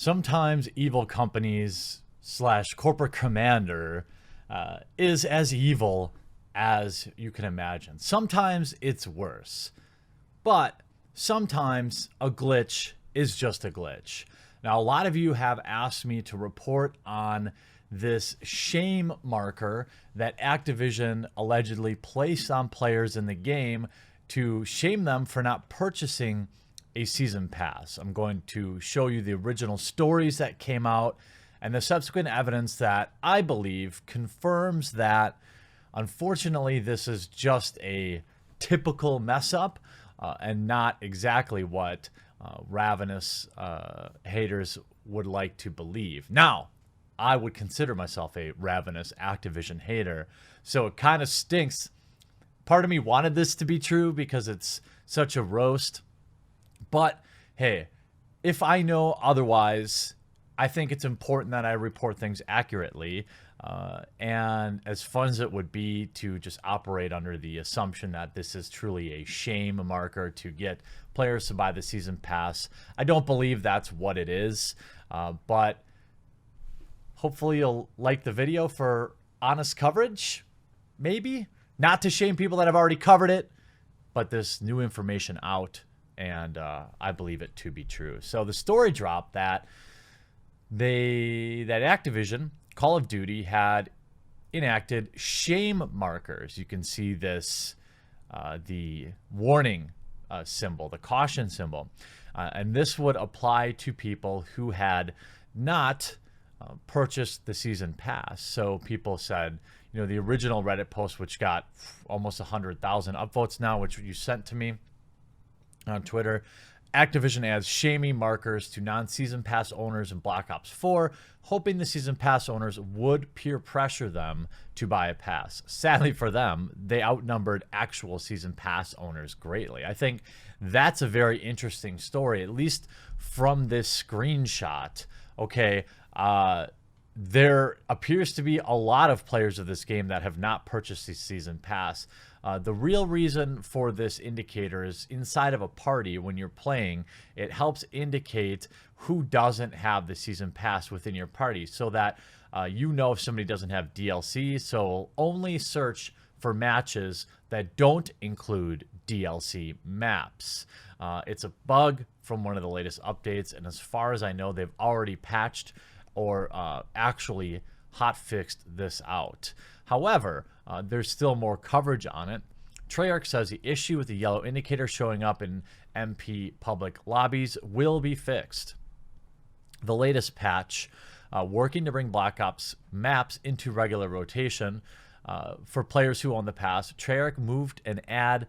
Sometimes evil companies slash corporate commander is as evil as you can imagine. Sometimes it's worse, but sometimes a glitch is just a glitch. Now, a lot of you have asked me to report on this shame marker that Activision allegedly placed on players in the game to shame them for not purchasing a season pass. I'm going to show you the original stories that came out and the subsequent evidence that I believe confirms that, unfortunately, this is just a typical mess up and not exactly what ravenous haters would like to believe. Now, I would consider myself a ravenous Activision hater, so it kind of stinks. Part of me wanted this to be true because it's such a roast. But hey, if I know otherwise, I think it's important that I report things accurately. And as fun as it would be to just operate under the assumption that this is truly a shame marker to get players to buy the season pass, I don't believe that's what it is. But hopefully you'll like the video for honest coverage, maybe. Not to shame people that have already covered it, but this new information out. And I believe it to be true. So the story dropped that Activision, Call of Duty, had enacted shame markers. You can see this, the warning symbol, the caution symbol. And this would apply to people who had not purchased the season pass. So people said, you know, the original Reddit post, which got almost 100,000 upvotes now, which you sent to me on Twitter. Activision adds shaming markers to non-season pass owners in Black Ops 4, hoping the season pass owners would peer pressure them to buy a pass. Sadly for them, they outnumbered actual season pass owners greatly. I think that's a very interesting story, at least from this screenshot. Okay, there appears to be a lot of players of this game that have not purchased the season pass. The real reason for this indicator is inside of a party when you're playing, it helps indicate who doesn't have the season pass within your party so that you know if somebody doesn't have DLC. So only search for matches that don't include DLC maps. It's a bug from one of the latest updates, and as far as I know, they've already patched or actually hotfixed this out. However, there's still more coverage on it. Treyarch says the issue with the yellow indicator showing up in MP public lobbies will be fixed. The latest patch, working to bring Black Ops maps into regular rotation for players who own the pass, Treyarch moved to add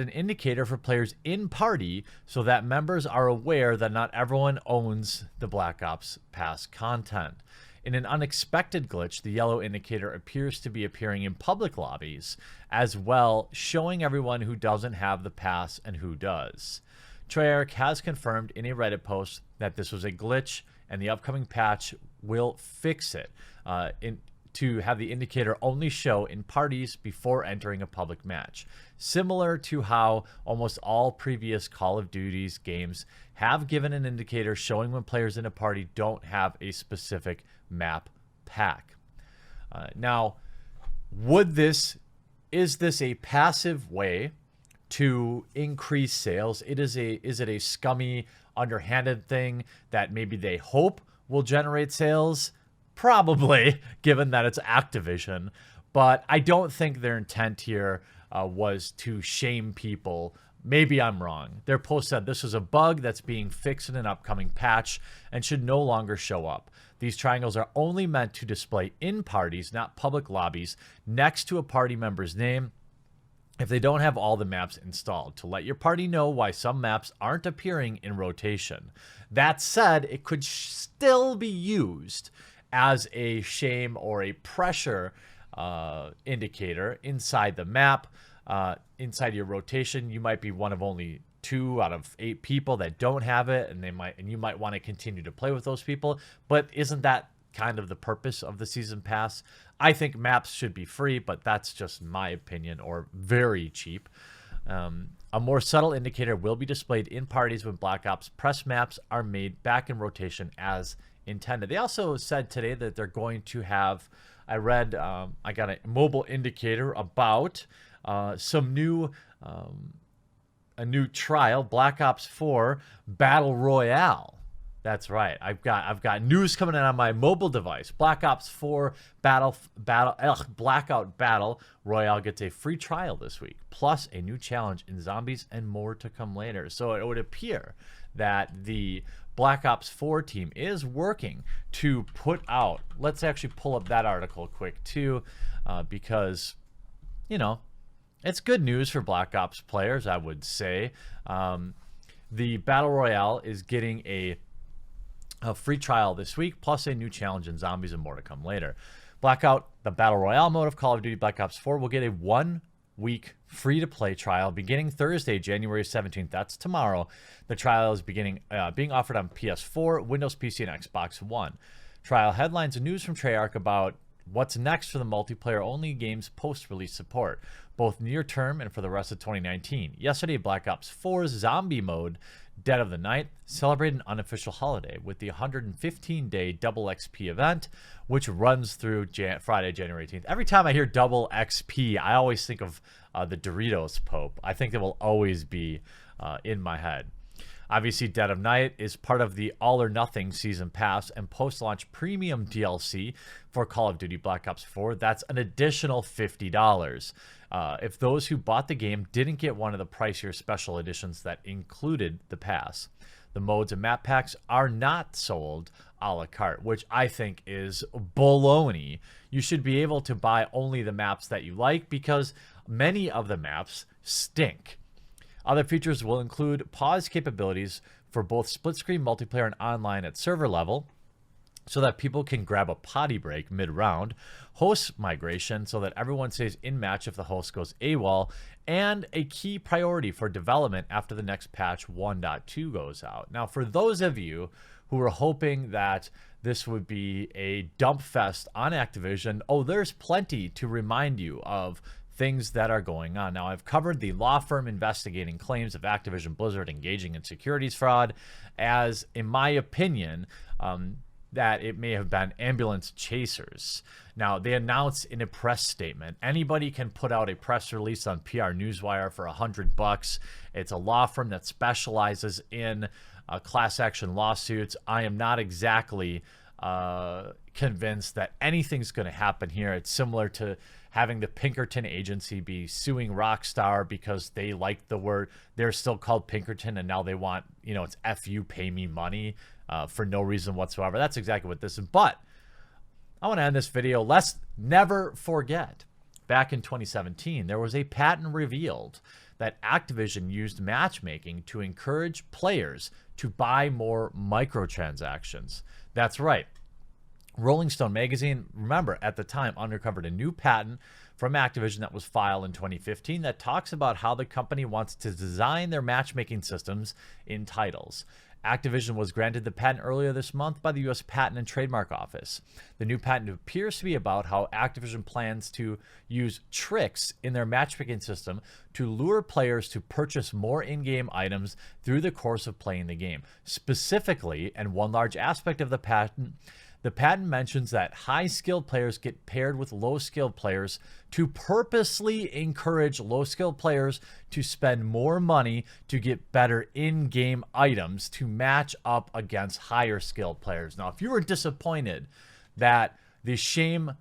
an indicator for players in party so that members are aware that not everyone owns the Black Ops pass content. In an unexpected glitch, the yellow indicator appears to be appearing in public lobbies as well, showing everyone who doesn't have the pass and who does. Treyarch has confirmed in a Reddit post that this was a glitch and the upcoming patch will fix it to have the indicator only show in parties before entering a public match. Similar to how almost all previous Call of Duty's games have given an indicator showing when players in a party don't have a specific map pack. Now, is this a passive way to increase sales? Is it a scummy, underhanded thing that maybe they hope will generate sales? Probably, given that it's Activision. But I don't think their intent here was to shame people. Maybe I'm wrong. Their post said this is a bug that's being fixed in an upcoming patch and should no longer show up. These triangles are only meant to display in parties, not public lobbies, next to a party member's name if they don't have all the maps installed, to let your party know why some maps aren't appearing in rotation. That said, it could still be used as a shame or a pressure indicator inside the map. Inside your rotation, you might be one of only 2 out of 8 people that don't have it, and you might want to continue to play with those people. But isn't that kind of the purpose of the season pass? I think maps should be free, but that's just my opinion, or very cheap. A more subtle indicator will be displayed in parties when Black Ops press maps are made back in rotation as intended. They also said today that they're going to have, I read, I got a mobile indicator about some new, a new trial, Black Ops 4 Battle Royale. That's right. I've got news coming in on my mobile device. Black Ops 4 Blackout Battle Royale gets a free trial this week, plus a new challenge in zombies and more to come later. So it would appear that the Black Ops 4 team is working to put out. Let's actually pull up that article quick too, because, you know, it's good news for Black Ops players, I would say. The Battle Royale is getting a free trial this week, plus a new challenge in zombies and more to come later. Blackout, the Battle Royale mode of Call of Duty Black Ops 4, will get a 1-week free-to-play trial beginning Thursday, January 17th. That's tomorrow. The trial is being offered on PS4, Windows PC, and Xbox One. Trial headlines and news from Treyarch about what's next for the multiplayer-only game's post-release support, both near-term and for the rest of 2019. Yesterday, Black Ops 4's zombie mode, Dead of the Night, celebrated an unofficial holiday with the 115-day double XP event, which runs through Friday, January 18th. Every time I hear double XP, I always think of the Doritos Pope. I think it will always be in my head. Obviously, Dead of Night is part of the All or Nothing Season Pass and post-launch premium DLC for Call of Duty Black Ops 4. That's an additional $50. If those who bought the game didn't get one of the pricier special editions that included the pass. The modes and map packs are not sold a la carte, which I think is baloney. You should be able to buy only the maps that you like because many of the maps stink. Other features will include pause capabilities for both split-screen multiplayer and online at server level, so that people can grab a potty break mid-round, host migration so that everyone stays in-match if the host goes AWOL, and a key priority for development after the next patch 1.2 goes out. Now, for those of you who are hoping that this would be a dump fest on Activision, there's plenty to remind you of things that are going on. Now, I've covered the law firm investigating claims of Activision Blizzard engaging in securities fraud as, in my opinion, that it may have been ambulance chasers. Now, they announced in a press statement, anybody can put out a press release on PR Newswire for $100. It's a law firm that specializes in class action lawsuits. I am not exactly convinced that anything's going to happen here. It's similar to having the Pinkerton agency be suing Rockstar because they like the word. They're still called Pinkerton, and now they want, it's F you, pay me money for no reason whatsoever. That's exactly what this is. But I want to end this video. Let's never forget, back in 2017, there was a patent revealed that Activision used matchmaking to encourage players to buy more microtransactions. That's right. Rolling Stone magazine, remember, at the time, uncovered a new patent from Activision that was filed in 2015 that talks about how the company wants to design their matchmaking systems in titles. Activision was granted the patent earlier this month by the U.S. Patent and Trademark Office. The new patent appears to be about how Activision plans to use tricks in their matchmaking system to lure players to purchase more in-game items through the course of playing the game. Specifically, and one large aspect of the patent mentions that high-skilled players get paired with low-skilled players to purposely encourage low-skilled players to spend more money to get better in-game items to match up against higher-skilled players. Now, if you were disappointed that the shame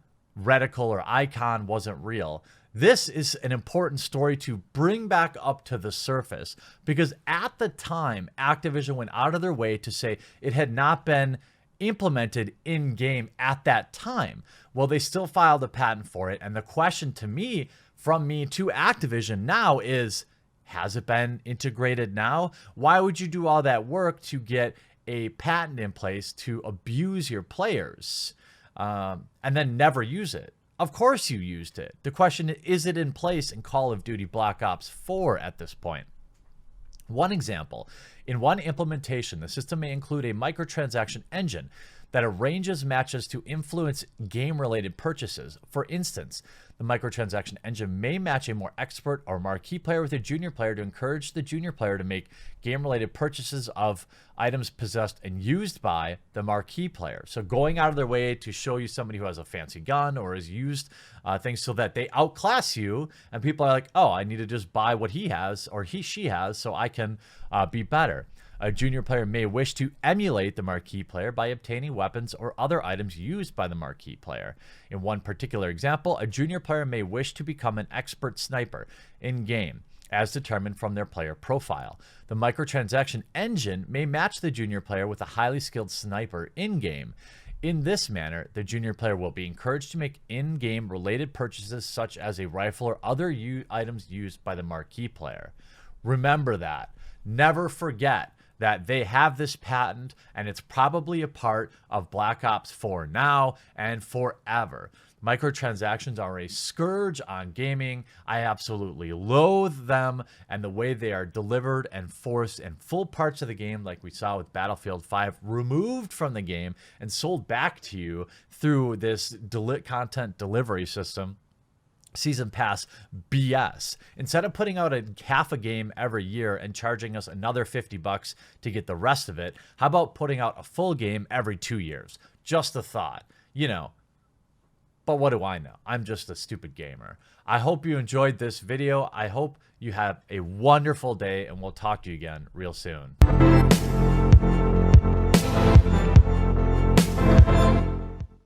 reticle or icon wasn't real, this is an important story to bring back up to the surface, because at the time, Activision went out of their way to say it had not been implemented in game at that time. Well, they still filed a patent for it, and the question to me, from me to Activision now, is, has it been integrated now? Why would you do all that work to get a patent in place to abuse your players and then never use it? Of course you used it. The question is it in place in Call of Duty Black Ops 4 at this point? One example, in one implementation, the system may include a microtransaction engine that arranges matches to influence game-related purchases. For instance, the microtransaction engine may match a more expert or marquee player with a junior player to encourage the junior player to make game-related purchases of items possessed and used by the marquee player. So going out of their way to show you somebody who has a fancy gun or has used things so that they outclass you, and people are like, oh, I need to just buy what he has or she has so I can be better. A junior player may wish to emulate the marquee player by obtaining weapons or other items used by the marquee player. In one particular example, a junior player may wish to become an expert sniper in-game, as determined from their player profile. The microtransaction engine may match the junior player with a highly skilled sniper in-game. In this manner, the junior player will be encouraged to make in-game related purchases such as a rifle or other items used by the marquee player. Remember that. Never forget that they have this patent, and it's probably a part of Black Ops 4 now and forever. Microtransactions are a scourge on gaming. I absolutely loathe them and the way they are delivered and forced, and full parts of the game, like we saw with Battlefield 5, removed from the game and sold back to you through this content delivery system. Season Pass BS. Instead of putting out half a game every year and charging us another $50 to get the rest of it, how about putting out a full game every 2 years? Just a thought, you know. But what do I know? I'm just a stupid gamer. I hope you enjoyed this video. I hope you have a wonderful day, and we'll talk to you again real soon.